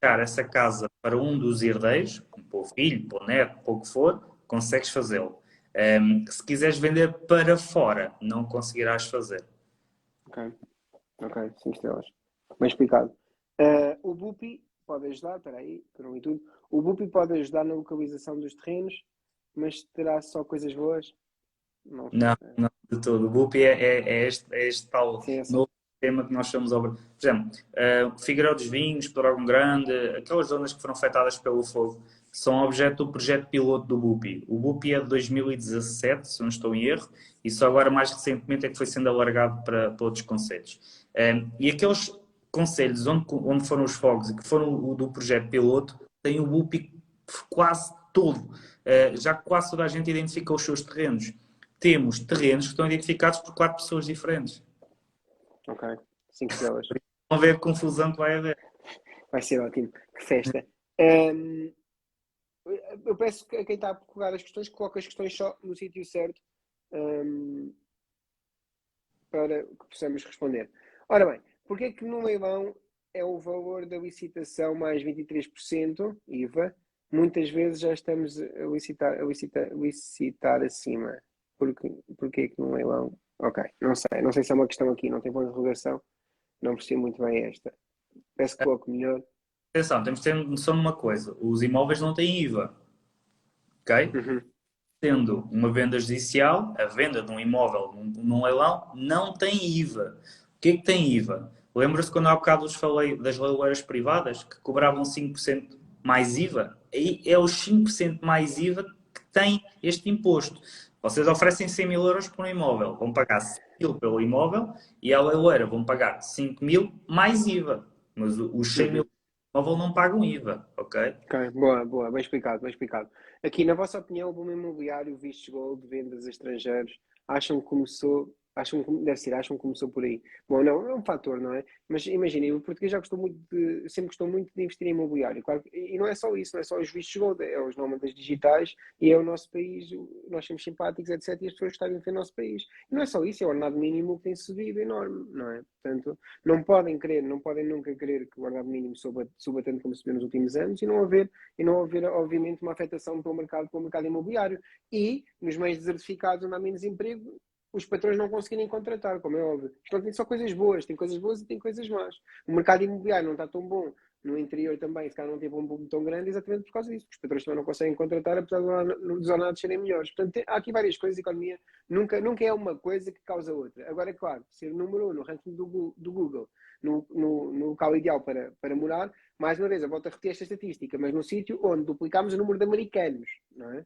deixar essa casa para um dos herdeiros, para o filho, para o neto, para o que for, consegues fazê-lo. Se quiseres vender para fora, não conseguirás fazer. Ok. Ok, 5 estrelas. Bem explicado. O Bupi pode ajudar, espera aí, que eu não li tudo. O Bupi pode ajudar na localização dos terrenos, mas terá só coisas boas? Não. Não, não de todo. O BUPI é este tal Sim, eu sei. novo tema que nós somos obrigados. Por exemplo, Figueiró dos Vinhos, Pedrógão Grande, aquelas zonas que foram afetadas pelo fogo, são objeto do projeto piloto do BUPI. O BUPI é de 2017, se não estou em erro, e só agora mais recentemente é que foi sendo alargado para outros concelhos. E aqueles concelhos onde foram os fogos e que foram o do projeto piloto, têm o BUPI quase todo. Já quase toda a gente identifica os seus terrenos. Temos terrenos que estão identificados por 4 pessoas diferentes. Ok, 5 estrelas. Vão ver a confusão que vai haver. Vai ser ótimo. Que festa. Um, eu peço a quem está a colocar as questões, que coloque as questões só no sítio certo, um, para que possamos responder. Ora bem, porque é que no leilão é o valor da licitação mais 23% IVA? Muitas vezes já estamos a licitar acima. Porquê que no leilão? Ok, não sei se é uma questão aqui, não tem ponto de interrogação, não percebo muito bem esta. Peço que coloque melhor. Atenção, temos que ter noção de uma coisa. Os imóveis não têm IVA. Ok? Uhum. Tendo uma venda judicial, a venda de um imóvel num leilão não tem IVA. O que é que tem IVA? Lembra-se quando há bocado vos falei das leiloeiras privadas que cobravam 5% mais IVA? Aí é os 5% mais IVA que tem este imposto. Vocês oferecem 100 mil euros por um imóvel, vão pagar 100 mil pelo imóvel e a leiloeira vão pagar 5 mil mais IVA. Mas os 100 mil Uhum. do imóvel não pagam IVA, ok? Ok, boa, boa, bem explicado, bem explicado. Aqui, na vossa opinião, o boom imobiliário, vistos gold, vendas a estrangeiros, acham que começou por aí? Bom, não, é um fator, não é? Mas imaginem, o português já sempre gostou muito de investir em imobiliário, claro, e não é só isso, não é só os vistos gold, é os nómadas digitais, e é o nosso país, nós somos simpáticos, etc, e as pessoas gostarem de ver o nosso país. E não é só isso, é o ordenado mínimo que tem subido enorme, não é? Portanto, não podem nunca querer que o ordenado mínimo suba tanto como subiu nos últimos anos e não haver, obviamente, uma afetação para o mercado imobiliário. E, nos meios desertificados onde há menos emprego, os patrões não conseguirem contratar, como é óbvio. Isto não tem só coisas boas, tem coisas boas e tem coisas más. O mercado imobiliário não está tão bom no interior também, se calhar não teve um boom tão grande, exatamente por causa disso. Os patrões também não conseguem contratar, apesar dos ordenados serem melhores. Portanto, há aqui várias coisas, a economia nunca é uma coisa que causa outra. Agora, é claro, ser o número 1 no ranking do Google, no local ideal para morar, mais uma vez, eu volto a repetir esta estatística, mas no sítio onde duplicámos o número de americanos, não é?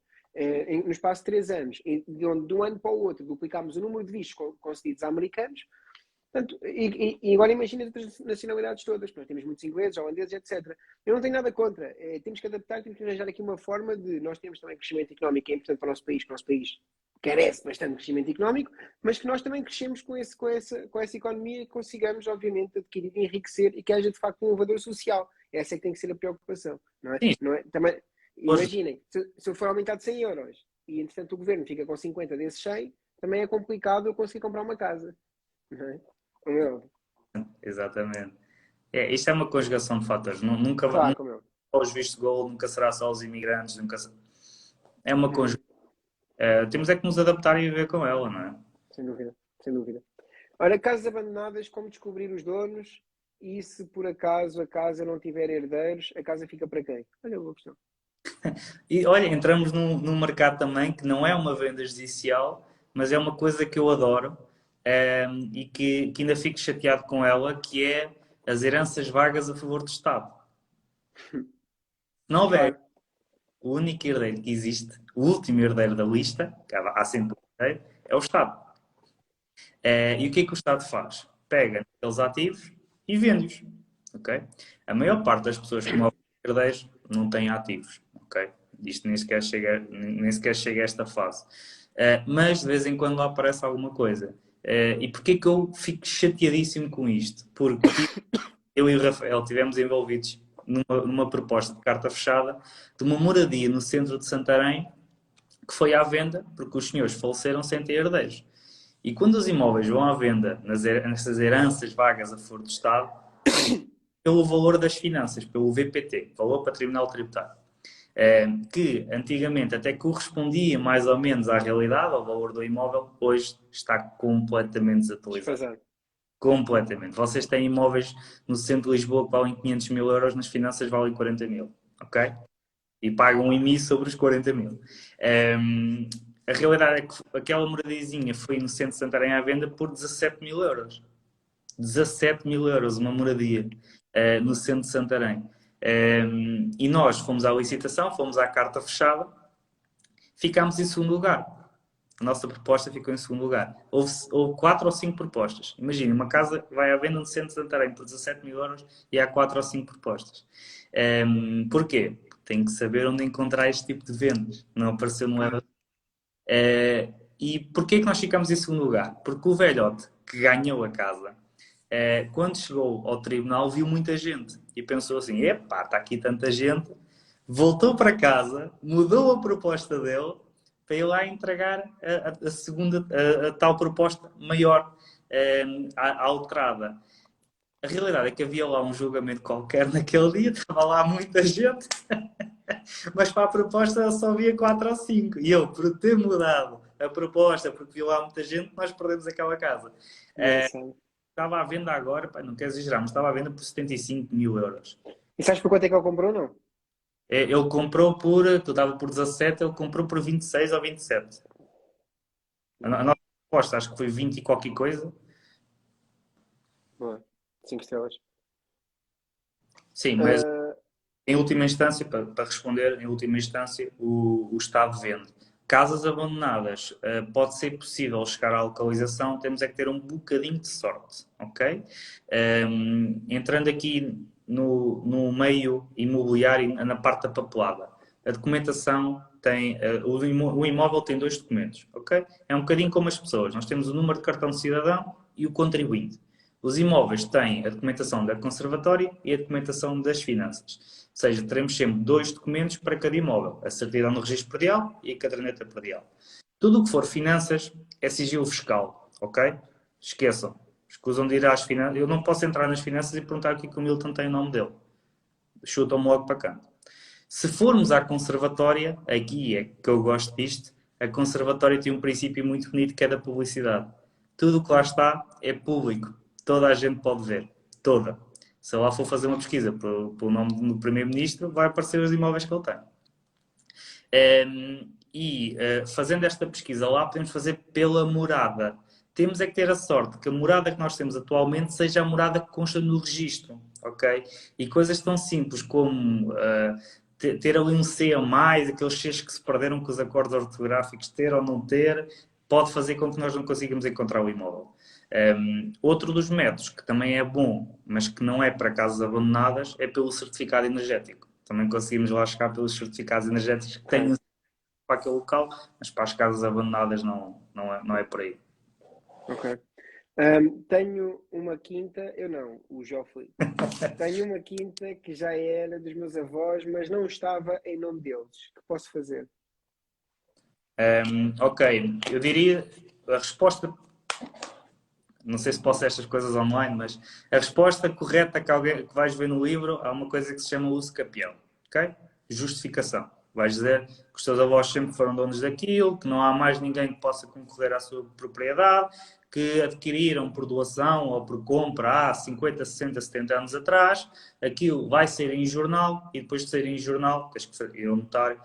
No espaço de 3 anos, onde de um ano para o outro duplicámos o número de vistos concedidos a americanos. Portanto, e agora imagina outras nacionalidades todas, nós temos muitos ingleses, holandeses, etc. Eu não tenho nada contra, temos que adaptar, temos que arranjar aqui uma forma de. Nós temos também crescimento económico, que é importante para o nosso país, que o nosso país carece bastante crescimento económico, mas que nós também crescemos com essa economia e consigamos, obviamente, adquirir, enriquecer e que haja de facto um elevador social. Essa é que tem que ser a preocupação, não é? Sim, Não é? Também, hoje, imaginem, se eu for aumentar de 100 euros e, entretanto, o governo fica com 50 desses 100, também é complicado eu conseguir comprar uma casa, não é? Como é óbvio. exatamente. Isto é uma conjugação de fatores. Claro, Nunca como é óbvio. só os vistos gold, nunca será só os imigrantes, é uma Uhum. conjugação. Temos é que nos adaptar e viver com ela, não é? Sem dúvida, sem dúvida. Ora, casas abandonadas, como descobrir os donos e se por acaso a casa não tiver herdeiros, a casa fica para quem? Olha, boa questão. E olha, entramos num mercado também que não é uma venda judicial, mas é uma coisa que eu adoro, e que ainda fico chateado com ela, que é as heranças vagas a favor do Estado. Se não houver Claro. o único herdeiro que existe, o último herdeiro da lista, que há sempre um herdeiro, é o Estado. E o que é que o Estado faz? Pega aqueles ativos e vende-os. Ok? A maior parte das pessoas que movem herdeiros não têm ativos. Ok? Isto nem sequer chega a esta fase. Mas de vez em quando lá aparece alguma coisa. E porquê que eu fico chateadíssimo com isto? Porque eu e o Rafael estivemos envolvidos numa proposta de carta fechada de uma moradia no centro de Santarém que foi à venda porque os senhores faleceram sem ter herdeiros. E quando os imóveis vão à venda nessas heranças vagas a foro do Estado, pelo valor das finanças, pelo VPT, Valor Patrimonial Tributário, que antigamente até correspondia mais ou menos à realidade, ao valor do imóvel, hoje está completamente desatualizado. Desfasado. Completamente. Vocês têm imóveis no centro de Lisboa que valem 500 mil euros, nas finanças valem 40 mil, ok? E pagam um IMI sobre os 40 mil. A realidade é que aquela moradiazinha foi no centro de Santarém à venda por 17 mil euros. 17 mil euros uma moradia no centro de Santarém. E nós fomos à licitação, fomos à carta fechada, ficámos em segundo lugar. A nossa proposta ficou em segundo lugar. Houve 4 ou 5 propostas. Imagina, uma casa vai à venda no centro de Santarém por 17 mil euros e há 4 ou 5 propostas. Porquê? Tem que saber onde encontrar este tipo de vendas. Não apareceu no Leva. E porquê que nós ficámos em segundo lugar? Porque o velhote que ganhou a casa, quando chegou ao tribunal, viu muita gente e pensou assim: epá, está aqui tanta gente. Voltou para casa, mudou a proposta dele para ir lá entregar a segunda, a tal proposta maior, alterada. A realidade é que havia lá um julgamento qualquer naquele dia, estava lá muita gente, mas para a proposta só havia 4 ou 5. E eu, por ter mudado a proposta, porque viu lá muita gente, nós perdemos aquela casa. Estava à venda agora, pá, não quero exagerar, mas estava à venda por 75 mil euros. E sabes por quanto é que ele comprou, não? Ele comprou tu estava por 17, ele comprou por 26 ou 27. A nossa proposta acho que foi 20 e qualquer coisa. Boa. 5 estrelas. Sim, mas em última instância, para responder, em última instância, o Estado vende. Casas abandonadas, pode ser possível chegar à localização, temos é que ter um bocadinho de sorte, ok? Entrando aqui no meio imobiliário, na parte da papelada, a documentação tem, o imóvel tem 2 documentos, ok? É um bocadinho como as pessoas, nós temos o número de cartão de cidadão e o contribuinte. Os imóveis têm a documentação da conservatória e a documentação das finanças. Ou seja, teremos sempre 2 documentos para cada imóvel. A certidão no registro predial e a caderneta predial. Tudo o que for finanças é sigilo fiscal, ok? Esqueçam. Escusam de ir às finanças. Eu não posso entrar nas finanças e perguntar o que o Milton tem o nome dele. Chutam-me logo para canto. Se formos à conservatória, aqui é que eu gosto disto, a conservatória tem um princípio muito bonito que é da publicidade. Tudo o que lá está é público. Toda a gente pode ver. Toda. Se lá for fazer uma pesquisa pelo nome do primeiro-ministro, vai aparecer os imóveis que ele tem. Fazendo esta pesquisa lá, podemos fazer pela morada. Temos é que ter a sorte que a morada que nós temos atualmente seja a morada que consta no registro, ok? E coisas tão simples como ter ali um C a mais, aqueles Cs que se perderam com os acordos ortográficos, ter ou não ter, pode fazer com que nós não consigamos encontrar o imóvel. Outro dos métodos que também é bom, mas que não é para casas abandonadas, é pelo certificado energético. Também conseguimos lá chegar pelos certificados energéticos que têm para aquele local, mas para as casas abandonadas não é por aí. Ok. Tenho uma quinta, eu não, o Joffrey. Tenho uma quinta que já era dos meus avós, mas não estava em nome deles. O que posso fazer? Ok, eu diria a resposta. Não sei se posso estas coisas online, mas a resposta correta que vais ver no livro há uma coisa que se chama uso capião, ok? Justificação. Vais dizer que os teus avós sempre foram donos daquilo, que não há mais ninguém que possa concorrer à sua propriedade, que adquiriram por doação ou por compra há 50, 60, 70 anos atrás, aquilo vai sair em jornal e depois de sair em jornal, tens que ir ao notário,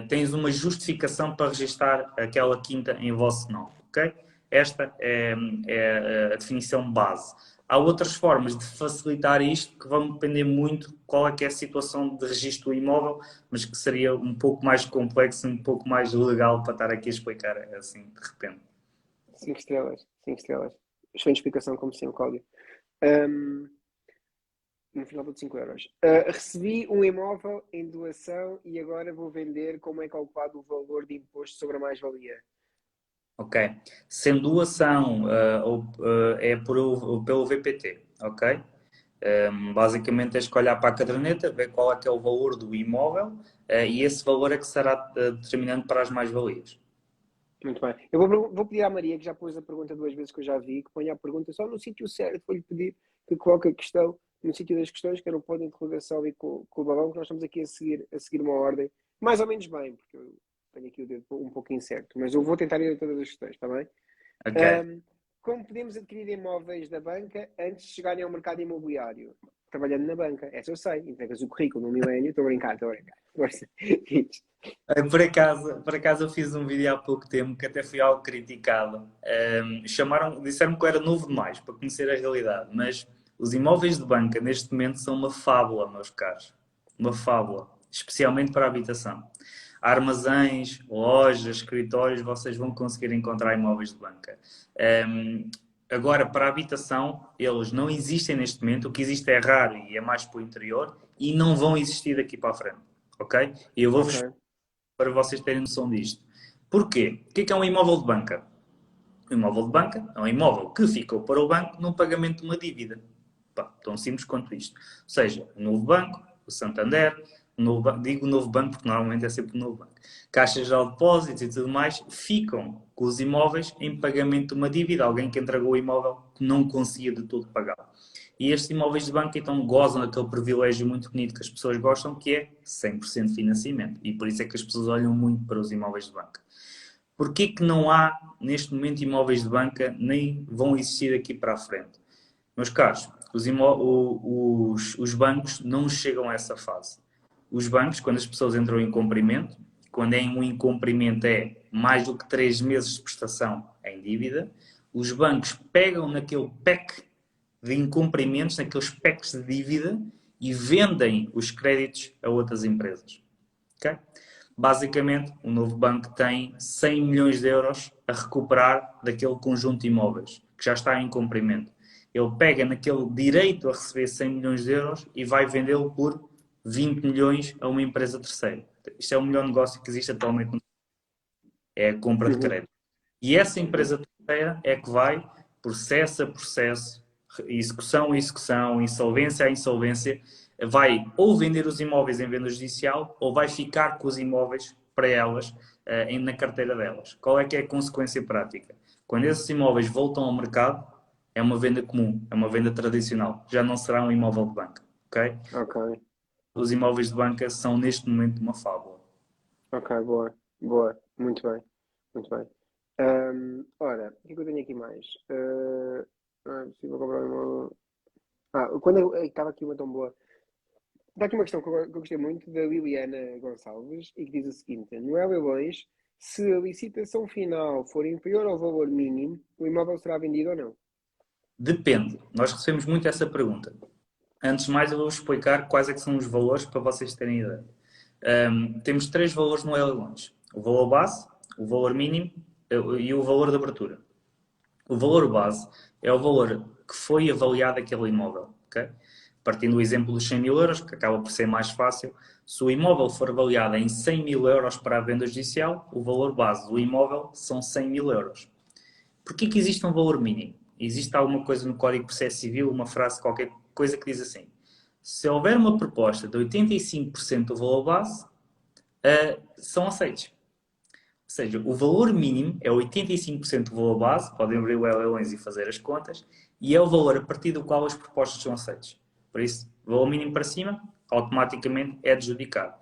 tens uma justificação para registar aquela quinta em vosso nome, ok? Esta é a definição base. Há outras formas de facilitar isto que vão depender muito qual é que é a situação de registro do imóvel, mas que seria um pouco mais complexo, um pouco mais legal para estar aqui a explicar assim de repente. 5 estrelas, 5 estrelas. Excelente explicação, como sempre, Cláudio. No final de 5 euros. Recebi um imóvel em doação e agora vou vender. Como é calculado o valor de imposto sobre a mais-valia? Ok. Sendo doação é pelo VPT, ok? Basicamente tens que olhar para a caderneta, ver qual é que é o valor do imóvel e esse valor é que será determinante para as mais-valias. Muito bem. Eu vou pedir à Maria, que já pôs a pergunta 2 vezes, que eu já vi, que ponha a pergunta só no sítio certo. Vou-lhe pedir que coloque a questão no sítio das questões, que era o ponto de interrogação e com o balão, que nós estamos aqui a seguir uma ordem mais ou menos bem, porque eu tenho aqui o dedo um pouco incerto, mas eu vou tentar ir a todas as questões, está bem? Ok. Como podemos adquirir imóveis da banca antes de chegarem ao mercado imobiliário? Trabalhando na banca, essa eu sei. Entregas o currículo no milénio, estou a brincar. Por acaso eu fiz um vídeo há pouco tempo que até fui algo criticado. Disseram-me que eu era novo demais para conhecer a realidade, mas os imóveis de banca neste momento são uma fábula, meus caros. Uma fábula, especialmente para a habitação. Armazéns, lojas, escritórios, vocês vão conseguir encontrar imóveis de banca. Agora, para a habitação, eles não existem neste momento. O que existe é raro e é mais para o interior e não vão existir daqui para a frente. Ok? E eu vou-vos para vocês terem noção disto. Porquê? O que é um imóvel de banca? O imóvel de banca é um imóvel que ficou para o banco num pagamento de uma dívida. Pá, tão simples quanto isto. Ou seja, o novo banco, o Santander, digo novo banco porque normalmente é sempre o novo banco, caixas de depósitos e tudo mais, ficam com os imóveis em pagamento de uma dívida, alguém que entregou o imóvel que não conseguia de todo pagar. E estes imóveis de banca então gozam daquele privilégio muito bonito que as pessoas gostam, que é 100% de financiamento. E por isso é que as pessoas olham muito para os imóveis de banca. Porquê que não há, neste momento, imóveis de banca, nem vão existir aqui para a frente? Meus caros, os bancos não chegam a essa fase. Os bancos, quando as pessoas entram em incumprimento, quando é um incumprimento é mais do que 3 meses de prestação em dívida, os bancos pegam naquele pack de incumprimentos, naqueles packs de dívida e vendem os créditos a outras empresas. Okay? Basicamente, o novo banco tem 100 milhões de euros a recuperar daquele conjunto de imóveis que já está em cumprimento. Ele pega naquele direito a receber 100 milhões de euros e vai vendê-lo por 20 milhões a uma empresa terceira. Isto é o melhor negócio que existe atualmente no é a compra de crédito. E essa empresa terceira é que vai, processo a processo, execução a execução, insolvência a insolvência, vai ou vender os imóveis em venda judicial ou vai ficar com os imóveis para elas na carteira delas. Qual é que é a consequência prática? Quando esses imóveis voltam ao mercado, é uma venda comum, é uma venda tradicional. Já não será um imóvel de banca. Ok? Os imóveis de banca são neste momento uma fábula. Ok, boa, boa, muito bem, muito bem. Ora, o que é que eu tenho aqui mais? Não é possível comprar um imóvel. Quando estava aqui uma tão boa. Está aqui uma questão que eu gostei muito da Liliana Gonçalves e que diz o seguinte: não é leilões, se a licitação final for inferior ao valor mínimo, o imóvel será vendido ou não? Depende. Nós recebemos muito essa pergunta. Antes de mais, eu vou explicar quais é que são os valores para vocês terem ideia. Temos 3 valores no leilões. O valor base, o valor mínimo e o valor de abertura. O valor base é o valor que foi avaliado aquele imóvel. Okay? Partindo do exemplo dos 100 mil euros, que acaba por ser mais fácil, se o imóvel for avaliado em 100 mil euros para a venda judicial, o valor base do imóvel são 100 mil euros. Porquê que existe um valor mínimo? Existe alguma coisa no Código de Processo Civil, uma frase, qualquer coisa que diz assim: se houver uma proposta de 85% do valor base, são aceitos. Ou seja, o valor mínimo é 85% do valor base, podem abrir o leilões e fazer as contas, e é o valor a partir do qual as propostas são aceitas. Por isso, o valor mínimo para cima, automaticamente é adjudicado.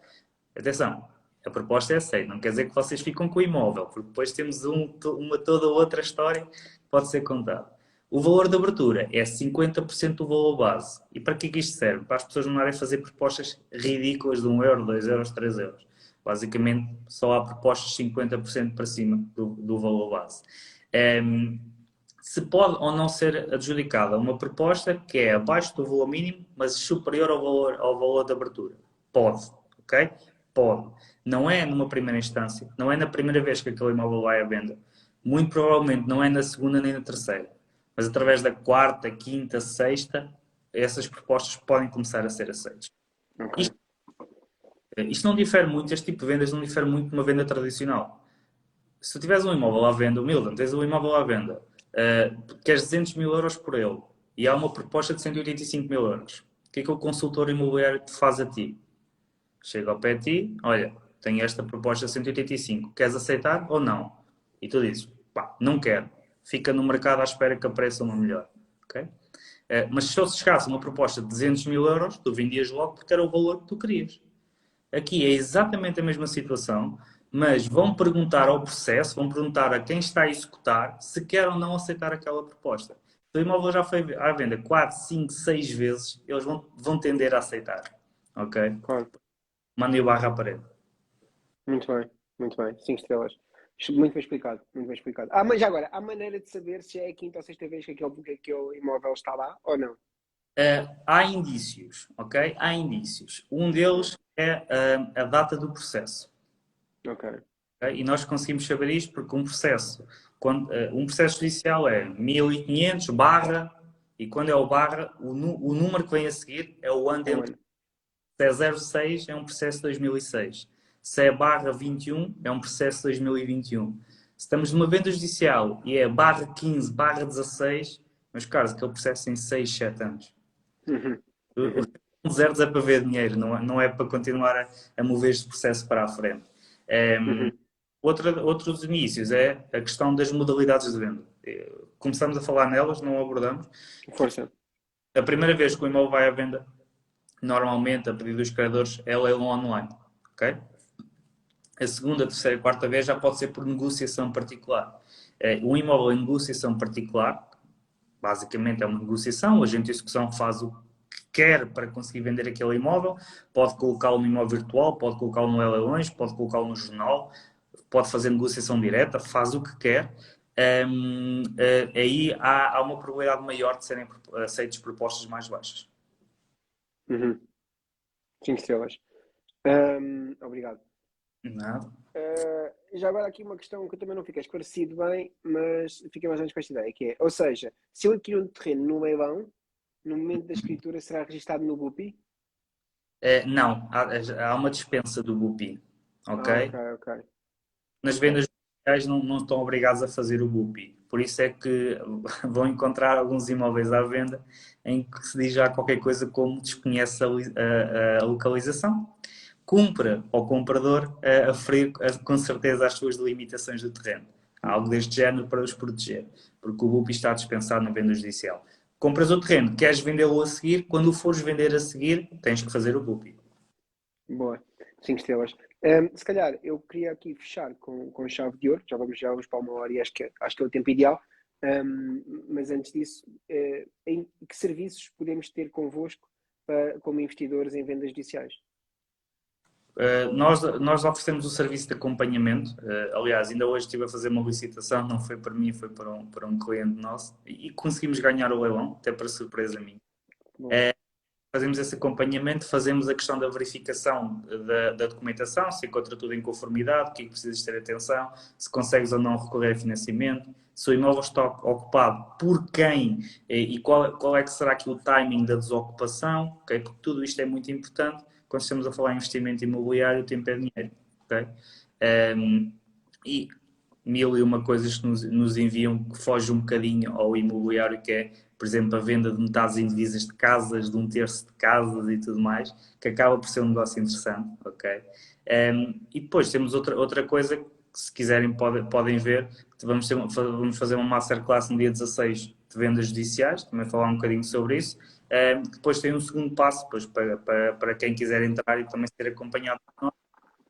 Atenção, a proposta é aceita, não quer dizer que vocês ficam com o imóvel, porque depois temos uma toda outra história que pode ser contada. O valor de abertura é 50% do valor base. E para que isto serve? Para as pessoas não andarem a fazer propostas ridículas de 1 euro, 2 euros, 3 euros. Basicamente, só há propostas 50% para cima do valor base. Se pode ou não ser adjudicada uma proposta que é abaixo do valor mínimo, mas superior ao valor de abertura. Pode, ok? Pode. Não é numa primeira instância, não é na primeira vez que aquele imóvel vai à venda. Muito provavelmente não é na segunda nem na terceira. Mas através da quarta, quinta, sexta, essas propostas podem começar a ser aceitas. Ok. Isto não difere muito, este tipo de vendas não difere muito de uma venda tradicional. Se tu tiveres um imóvel à venda, Milton, tens um imóvel à venda, queres 200 mil euros por ele e há uma proposta de 185 mil euros, o que é que o consultor imobiliário te faz a ti? Chega ao pé de ti, olha, tenho esta proposta de 185, queres aceitar ou não? E tu dizes, pá, não quero. Fica no mercado à espera que apareça uma melhor. Okay? Mas se eu chegasse uma proposta de 200 mil euros, tu vendias logo porque era o valor que tu querias. Aqui é exatamente a mesma situação, mas vão perguntar ao processo, vão perguntar a quem está a executar se quer ou não aceitar aquela proposta. Se o imóvel já foi à venda 4, 5, 6 vezes, eles vão tender a aceitar. Ok? Claro. Mandem o barra à parede. Muito bem, muito bem. 5 estrelas. Muito bem explicado, muito bem explicado. Ah, mas já agora, há maneira de saber se é a quinta ou sexta vez que aquele imóvel está lá ou não? Há indícios, ok? Há indícios. Um deles é a data do processo. Ok. Okay? E nós conseguimos saber isto porque um processo judicial é 1500 barra, e quando é o barra, o número que vem a seguir é o ano É um dentro. ano. Se é 06, é um processo de 2006. Se é barra 21, é um processo de 2021. Se estamos numa venda judicial e é barra 15, barra 16, meus caros, aquele processo tem 6, 7 anos. Uhum. Uhum. Os zeros é para ver dinheiro, não é para continuar a mover este processo para a frente. Uhum. Outros inícios é a questão das modalidades de venda. Começamos a falar nelas, não abordamos. Força. A primeira vez que o imóvel vai à venda, normalmente, a pedido dos credores, é leilão online. Okay? A segunda, terceira e quarta vez já pode ser por negociação particular. Um imóvel em negociação particular, basicamente é uma negociação, o agente de execução faz o que quer para conseguir vender aquele imóvel, pode colocá-lo no imóvel virtual, pode colocá-lo no leilões, pode colocá-lo no jornal, pode fazer negociação direta, faz o que quer. Aí há uma probabilidade maior de serem aceitas propostas mais baixas. Uhum. 5 estrelas. Obrigado. Nada. Já agora aqui uma questão que eu também não fiquei esclarecido bem, mas fiquei mais ou menos com esta ideia, que é, ou seja, se eu adquirir um terreno no leilão, no momento da escritura será registado no BUPI? Não, há uma dispensa do BUPI, Ah, ok? ok, ok. Nas Ok. vendas judiciais não estão obrigados a fazer o BUPI. Por isso é que vão encontrar alguns imóveis à venda em que se diz já qualquer coisa como desconhece a localização. Cumpra ao comprador a aferir com certeza as suas delimitações do terreno. Há algo deste género para os proteger, porque o BUPI está dispensado na venda judicial. Compras o terreno, queres vendê-lo a seguir, quando o fores vender a seguir, tens que fazer o BUPI. Boa. 5 estrelas. Se calhar eu queria aqui fechar com chave de ouro, já vamos para uma hora e acho que é o tempo ideal. Mas antes disso, em que serviços podemos ter convosco como investidores em vendas judiciais? Nós oferecemos o serviço de acompanhamento. Aliás, ainda hoje estive a fazer uma licitação, não foi para mim, foi para um cliente nosso, e conseguimos ganhar o leilão, até para surpresa minha. Boa. Fazemos esse acompanhamento, fazemos a questão da verificação da documentação, se encontra tudo em conformidade, o que é que precisas ter atenção, se consegues ou não recorrer a financiamento, se o imóvel está ocupado por quem e qual é que será aqui o timing da desocupação, okay? Porque tudo isto é muito importante. Quando estamos a falar em investimento imobiliário, o tempo é dinheiro. Okay? E mil e uma coisas que nos enviam que foge um bocadinho ao imobiliário, que é, por exemplo, a venda de metades indivisas de casas, de um terço de casas e tudo mais, que acaba por ser um negócio interessante, ok? E depois temos outra coisa que, se quiserem, podem ver, vamos fazer uma masterclass no dia 16 de vendas judiciais, também falar um bocadinho sobre isso. Depois tem um segundo passo, depois, para quem quiser entrar e também ser acompanhado por nós,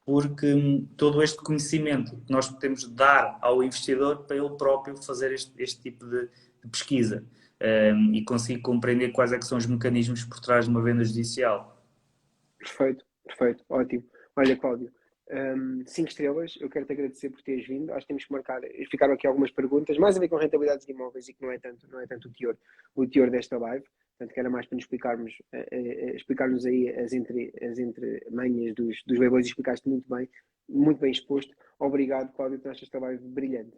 porque todo este conhecimento que nós podemos dar ao investidor para ele próprio fazer este tipo de pesquisa e conseguir compreender quais é que são os mecanismos por trás de uma venda judicial. Perfeito, perfeito, ótimo. Olha, Cláudio, 5 estrelas, eu quero te agradecer por teres vindo. Acho que temos que marcar, ficaram aqui algumas perguntas, mais a ver com rentabilidades de imóveis e que não é tanto o teor desta live. Portanto, que era mais para nos explicar-nos aí as entremanhas dos leilões e explicaste muito bem exposto. Obrigado, Cláudio, por esta live brilhante.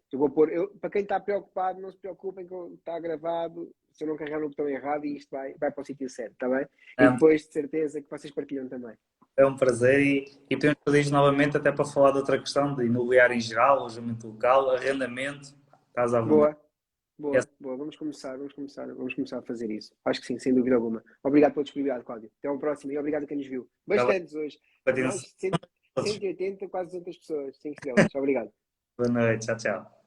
Para quem está preocupado, não se preocupem, que está gravado, se eu não carregar no botão errado e isto vai para o sítio certo, está bem? É, E depois de certeza que vocês partilham também. é um prazer e podemos fazer isto novamente até para falar de outra questão, de imobiliário em geral, alojamento local, arrendamento. Estás à vontade. Boa, boa. Vamos começar a fazer isso. Acho que sim, sem dúvida alguma. Obrigado pela disponibilidade, Cláudio. Até ao próximo e obrigado a quem nos viu. Bastantes hoje. Mais de 180, quase 200 pessoas. 5 estrelas. Obrigado. Boa noite, tchau, tchau.